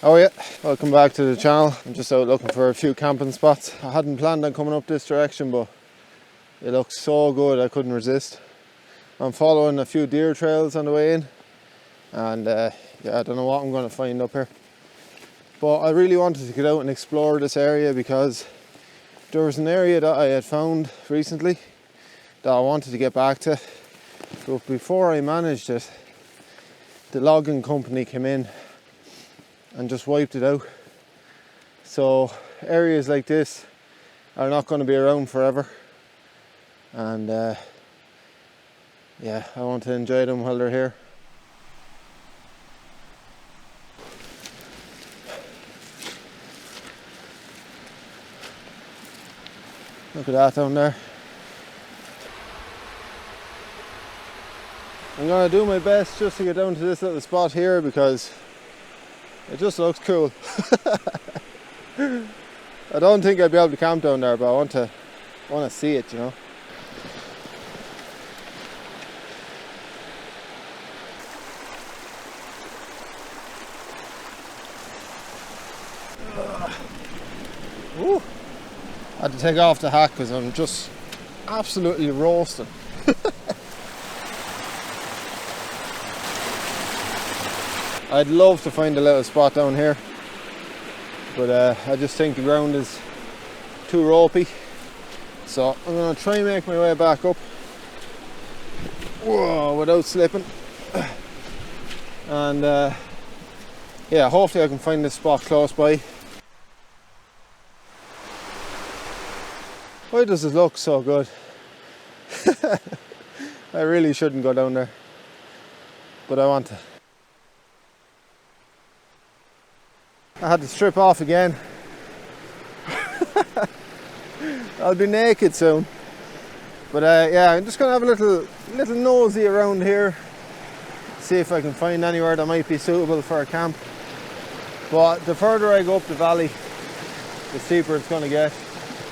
Oh yeah, welcome back to the channel. I'm just out looking for a few camping spots. I hadn't planned on coming up this direction, but it looks so good I couldn't resist. I'm following a few deer trails on the way in, and yeah, I don't know what I'm going to find up here. But I really wanted to get out and explore this area because there was an area that I had found recently that I wanted to get back to. But before I managed it, the logging company came in and just wiped it out. So areas like this are not going to be around forever, and yeah, I want to enjoy them while they're here. Look at that down there. I'm going to do my best just to get down to this little spot here because it just looks cool. I don't think I'd be able to camp down there, but I want to see it, you know. Ooh. I had to take off the hat because I'm just absolutely roasting. I'd love to find a little spot down here, but I just think the ground is too ropey, so I'm going to try and make my way back up, whoa, without slipping, and yeah, hopefully I can find this spot close by. Why does it look so good? I really shouldn't go down there, but I want to. I had to strip off again. I'll be naked soon. But yeah, I'm just gonna have a little nosy around here, see if I can find anywhere that might be suitable for a camp. But the further I go up the valley, the steeper it's gonna get.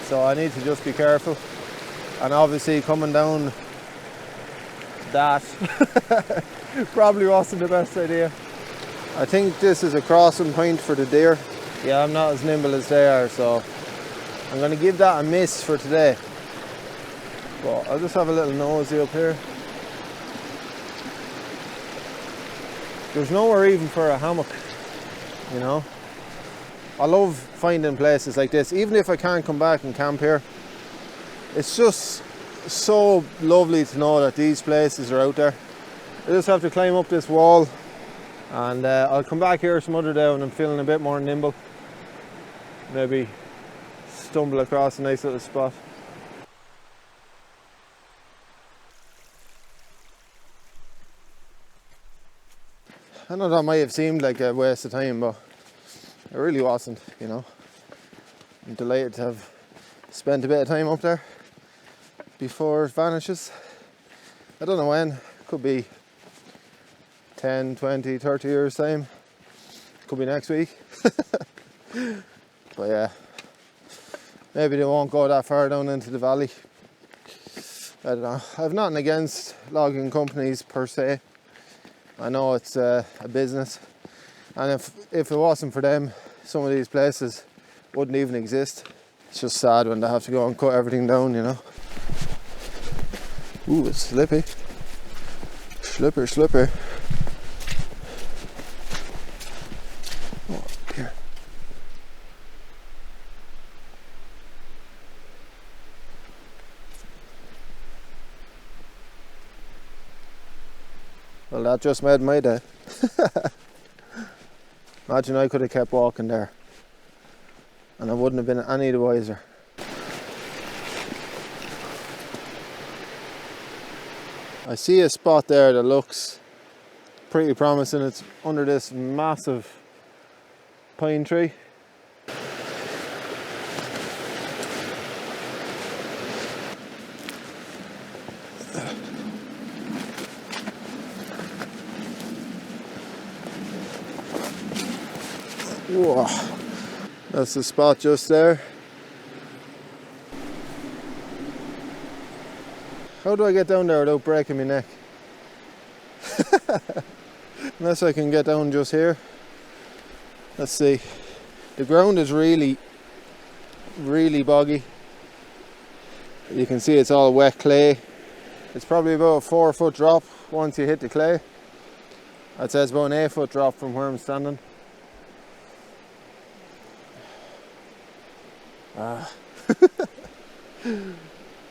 So I need to just be careful. And obviously coming down that probably wasn't the best idea. I think this is a crossing point for the deer. Yeah, I'm not as nimble as they are, so I'm going to give that a miss for today. But I'll just have a little nosy up here. There's nowhere even for a hammock, you know. I love finding places like this, even if I can't come back and camp here. It's just so lovely to know that these places are out there. I just have to climb up this wall, and I'll come back here some other day when I'm feeling a bit more nimble. Maybe stumble across a nice little spot. I know that might have seemed like a waste of time, but it really wasn't, you know. I'm delighted to have spent a bit of time up there before it vanishes. I don't know when, could be 10, 20, 30 years time. Could be next week. But yeah, maybe they won't go that far down into the valley. I don't know. I've nothing against logging companies per se. I know it's a business, and if it wasn't for them, some of these places wouldn't even exist. It's just sad when they have to go and cut everything down, you know. Ooh, it's slippy. Slipper. Oh, here. Well, that just made my day. Imagine I could have kept walking there and I wouldn't have been any the wiser. I see a spot there that looks pretty promising. It's under this massive pine tree. Whoa, that's the spot just there. How do I get down there without breaking my neck? Unless I can get down just here. Let's see. The ground is really boggy. You can see it's all wet clay. It's probably about a 4 foot drop once you hit the clay. I'd say it's about an 8 foot drop from where I'm standing.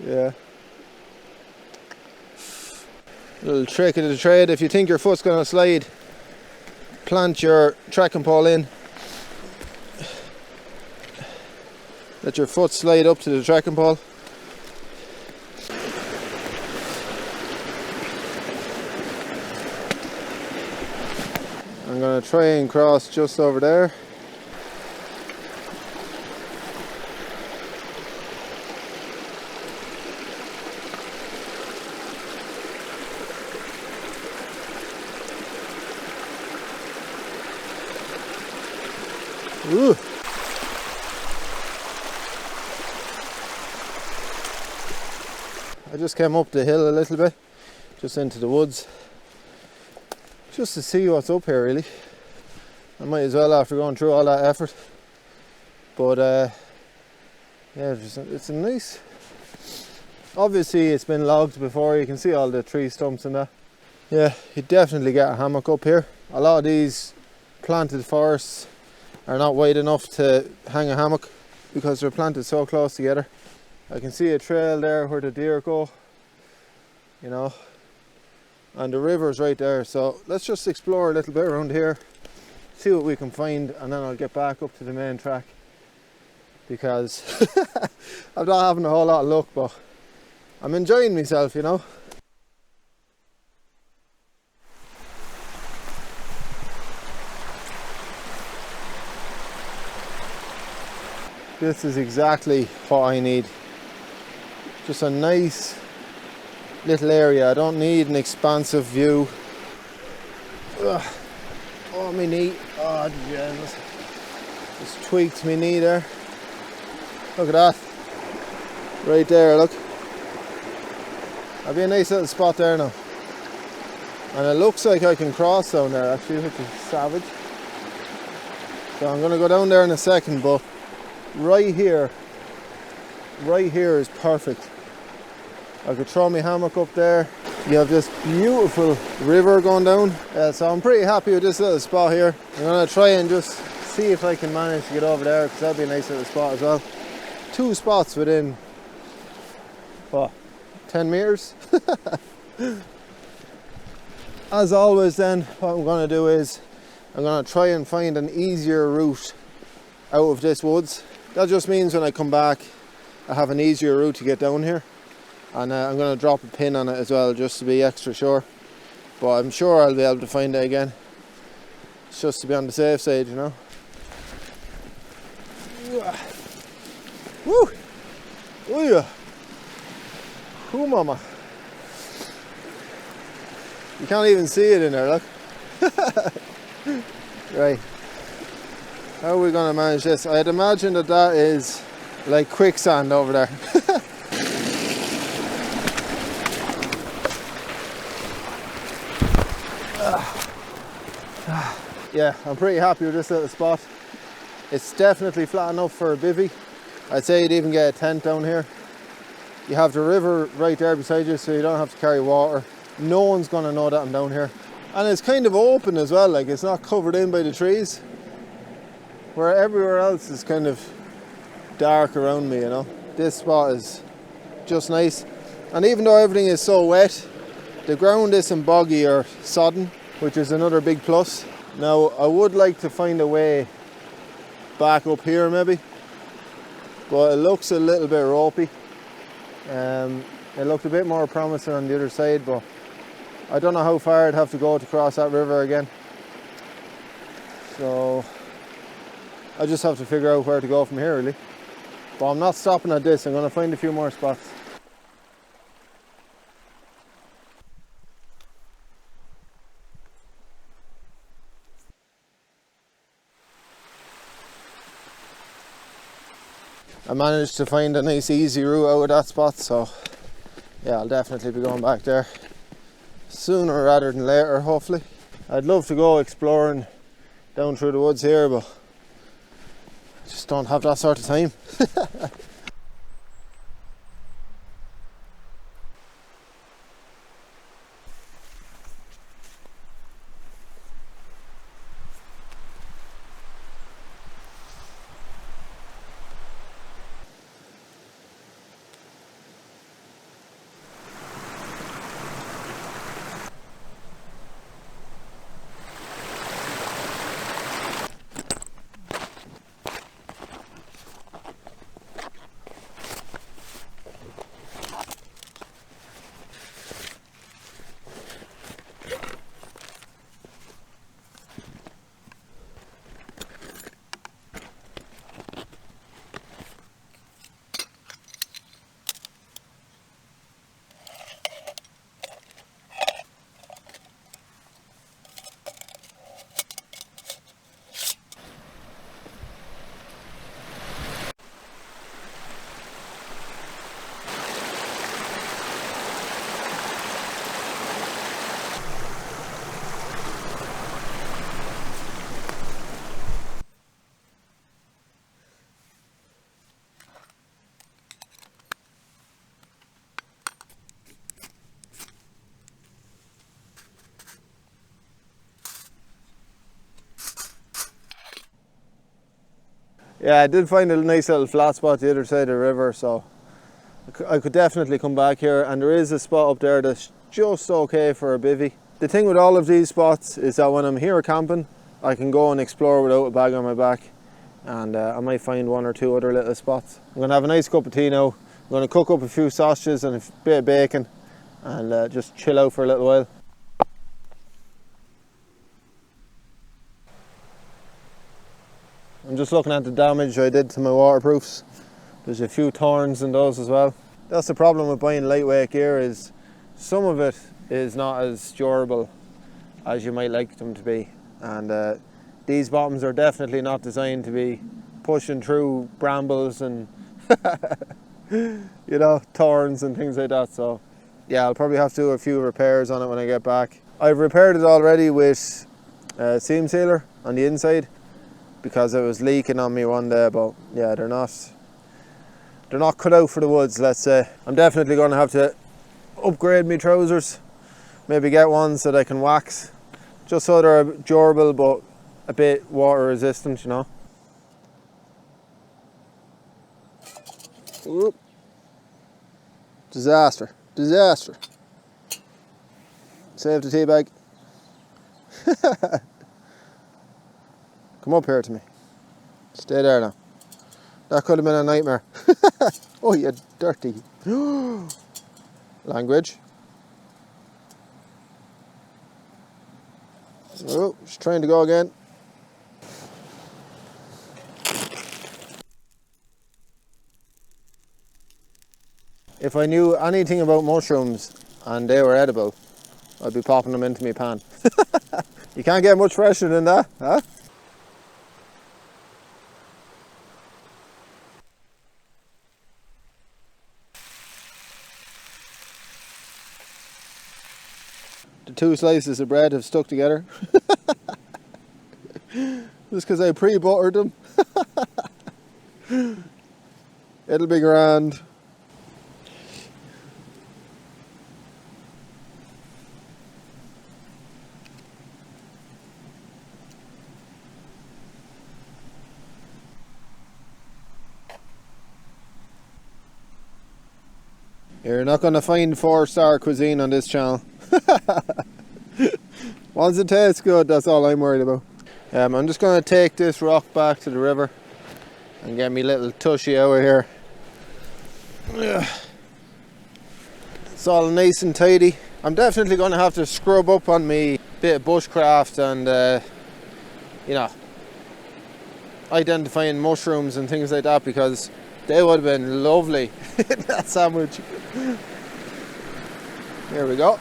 Yeah. Little trick of the trade: if you think your foot's going to slide, plant your trekking pole in. Let your foot slide up to the trekking pole. I'm going to try and cross just over there. Ooh. I just came up the hill a little bit, just into the woods, just to see what's up here really. I might as well after going through all that effort. But yeah, it's a nice, obviously it's been logged before, you can see all the tree stumps and that. Yeah, you definitely get a hammock up here. A lot of these planted forests are not wide enough to hang a hammock because they're planted so close together. I can see a trail there where the deer go, you know, and the river's right there. So let's just explore a little bit around here, see what we can find, and then I'll get back up to the main track, because I'm not having a whole lot of luck, but I'm enjoying myself, you know. This is exactly what I need. Just a nice little area. I don't need an expansive view. Ugh. Oh, my knee. Oh, Jesus. Just tweaked my knee there. Look at that. Right there, look. That'll be a nice little spot there now. And it looks like I can cross down there actually, which is savage. So I'm going to go down there in a second, but right here is perfect. I could throw my hammock up there. You have this beautiful river going down. So I'm pretty happy with this little spot here. I'm going to try and just see if I can manage to get over there, because that'd be a nice little spot as well. 2 spots within, what, 10 meters? As always then, what I'm going to do is I'm going to try and find an easier route out of this woods. That just means when I come back I have an easier route to get down here, and I'm going to drop a pin on it as well just to be extra sure, but I'm sure I'll be able to find it again. It's just to be on the safe side, you know. Woo! Oh yeah! Ooh, mama! You can't even see it in there, look. Right. How are we going to manage this? I'd imagine that is like quicksand over there. Yeah, I'm pretty happy with this little spot. It's definitely flat enough for a bivvy. I'd say you'd even get a tent down here. You have the river right there beside you, so you don't have to carry water. No one's going to know that I'm down here. And it's kind of open as well, like it's not covered in by the trees, where everywhere else is kind of dark around me, you know. This spot is just nice. And even though everything is so wet, the ground isn't boggy or sodden, which is another big plus. Now, I would like to find a way back up here maybe, but it looks a little bit ropey. It looked a bit more promising on the other side, but I don't know how far I'd have to go to cross that river again. So I just have to figure out where to go from here really. But I'm not stopping at this, I'm going to find a few more spots. I managed to find a nice easy route out of that spot, so yeah, I'll definitely be going back there sooner rather than later, hopefully. I'd love to go exploring down through the woods here, but Just don't have that sort of time. Yeah, I did find a nice little flat spot the other side of the river, so I could definitely come back here, and there is a spot up there that's just okay for a bivvy. The thing with all of these spots is that when I'm here camping, I can go and explore without a bag on my back, and I might find one or two other little spots. I'm going to have a nice cup of tea now. I'm going to cook up a few sausages and a bit of bacon and just chill out for a little while. I'm just looking at the damage I did to my waterproofs. There's a few thorns in those as well. That's the problem with buying lightweight gear, is some of it is not as durable as you might like them to be. And these bottoms are definitely not designed to be pushing through brambles and you know, thorns and things like that. So yeah, I'll probably have to do a few repairs on it when I get back. I've repaired it already with seam sealer on the inside, because it was leaking on me one day, but yeah, they're not cut out for the woods, let's say. I'm definitely going to have to upgrade my trousers, maybe get ones that I can wax, just so they're durable but a bit water resistant, you know. Oop. Disaster, disaster. Save the tea bag. Come up here to me. Stay there now. That could have been a nightmare. Oh, you dirty. Language. Oh, she's trying to go again. If I knew anything about mushrooms and they were edible, I'd be popping them into my pan. You can't get much fresher than that, huh? The two slices of bread have stuck together. Just because I pre-buttered them. It'll be grand. You're not going to find 4-star cuisine on this channel. Once it tastes good, that's all I'm worried about. I'm just going to take this rock back to the river and get me little tushy out of here. It's all nice and tidy. I'm definitely going to have to scrub up on me bit of bushcraft and you know, identifying mushrooms and things like that, because they would have been lovely in that sandwich. Here we go.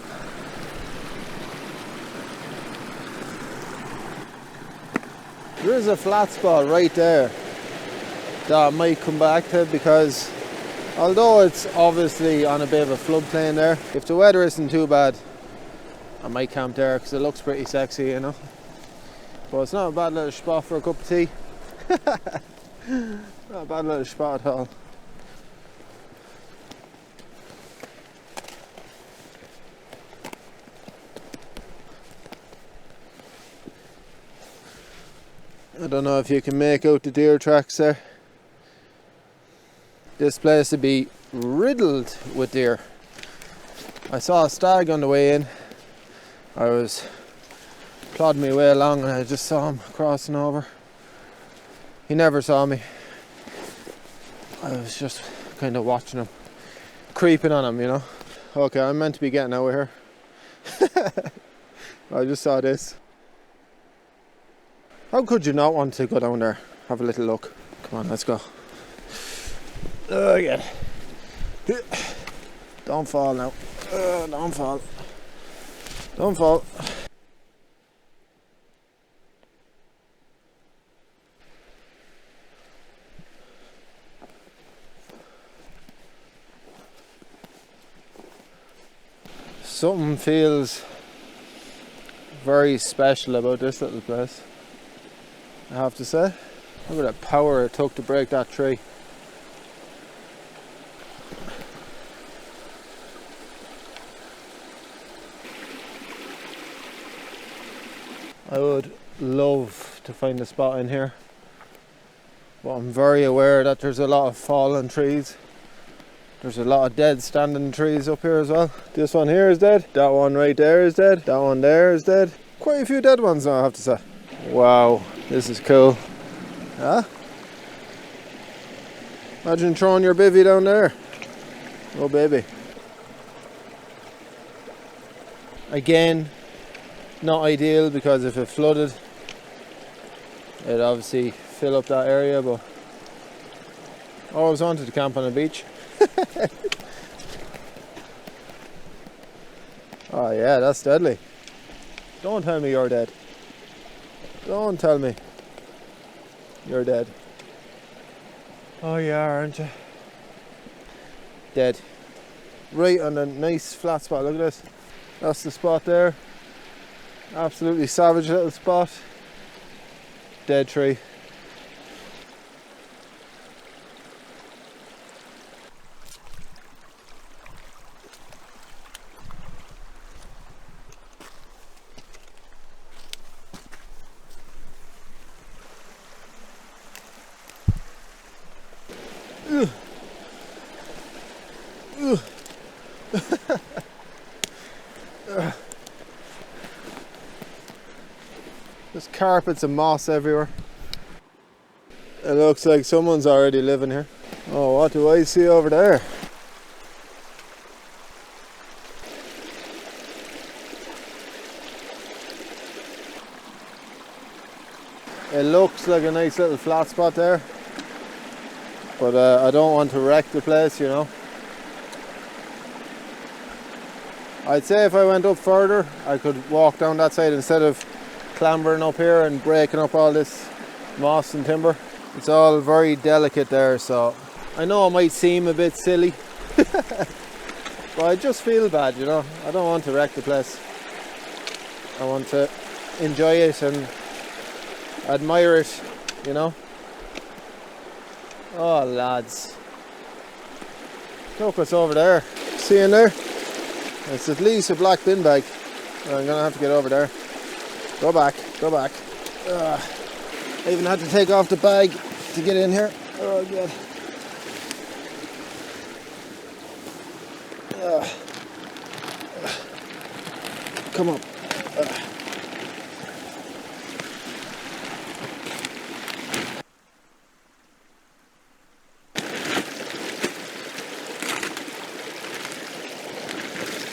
There is a flat spot right there that I might come back to, because although it's obviously on a bit of a floodplain there, if the weather isn't too bad, I might camp there because it looks pretty sexy, you know. But it's not a bad little spot for a cup of tea. Not a bad little spot at all. I don't know if you can make out the deer tracks there. This place would be riddled with deer. I saw a stag on the way in. I was plodding my way along and I just saw him crossing over. He never saw me. I was just kind of watching him, creeping on him, you know. Okay, I'm meant to be getting out of here. I just saw this. How could you not want to go down there, have a little look? Come on, let's go. Yeah. Don't fall now. Don't fall. Don't fall. Something feels very special about this little place, I have to say. Look at that power it took to break that tree. I would love to find a spot in here, but I'm very aware that there's a lot of fallen trees. There's a lot of dead standing trees up here as well. This one here is dead. That one right there is dead. That one there is dead. Quite a few dead ones now, I have to say. Wow, this is cool. Huh? Imagine throwing your bivvy down there. Oh baby. Again, not ideal because if it flooded, it'd obviously fill up that area, but I always wanted to camp on a beach. Oh yeah, that's deadly. Don't tell me you're dead. Don't tell me you're dead. Oh yeah, aren't you? Dead. Right on a nice flat spot, look at this. That's the spot there. Absolutely savage little spot. Dead tree. There's carpets and moss everywhere. It looks like someone's already living here. Oh, what do I see over there? It looks like a nice little flat spot there, but I don't want to wreck the place, you know. I'd say if I went up further, I could walk down that side instead of clambering up here and breaking up all this moss and timber. It's all very delicate there, so I know it might seem a bit silly, but I just feel bad, you know. I don't want to wreck the place. I want to enjoy it and admire it, you know. Oh lads, look what's over there. See in there? It's at least a black bin bag. I'm gonna have to get over there. Go back, go back. I even had to take off the bag to get in here. Oh god. Come on.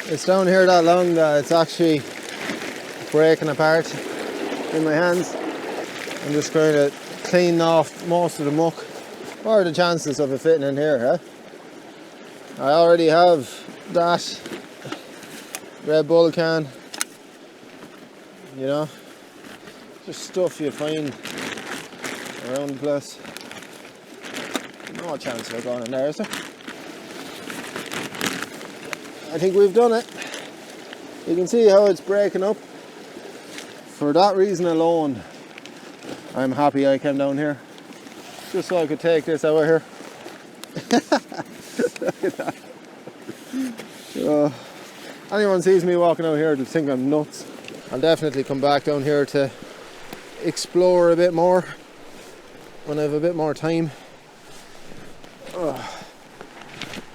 It's down here that long that it's actually breaking apart in my hands. I'm just going to clean off most of the muck. What are the chances of it fitting in here, huh? I already have that Red Bull can, you know, just stuff you find around the place. No chance of it going in there, is there? I think we've done it. You can see how it's breaking up. For that reason alone, I'm happy I came down here. just so I could take this out of here. Look at that. Anyone sees me walking out here, they'll think I'm nuts. I'll definitely come back down here to explore a bit more when I have a bit more time. But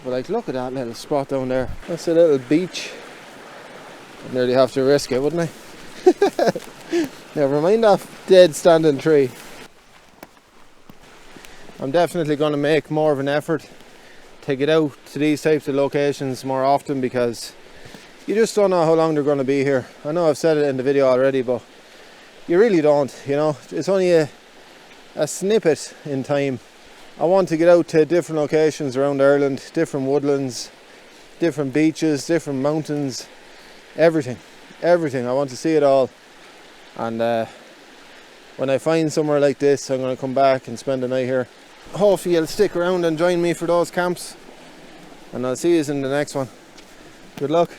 like, look at that little spot down there. That's a little beach. I'd nearly have to risk it, wouldn't I? Never mind that dead standing tree. I'm definitely going to make more of an effort to get out to these types of locations more often, because you just don't know how long they're going to be here. I know I've said it in the video already, but you really don't, you know. It's only a snippet in time. I want to get out to different locations around Ireland, different woodlands, different beaches, different mountains, everything. I want to see it all. And when I find somewhere like this, I'm going to come back and spend the night here. Hopefully you'll stick around and join me for those camps, and I'll see you in the next one. Good luck.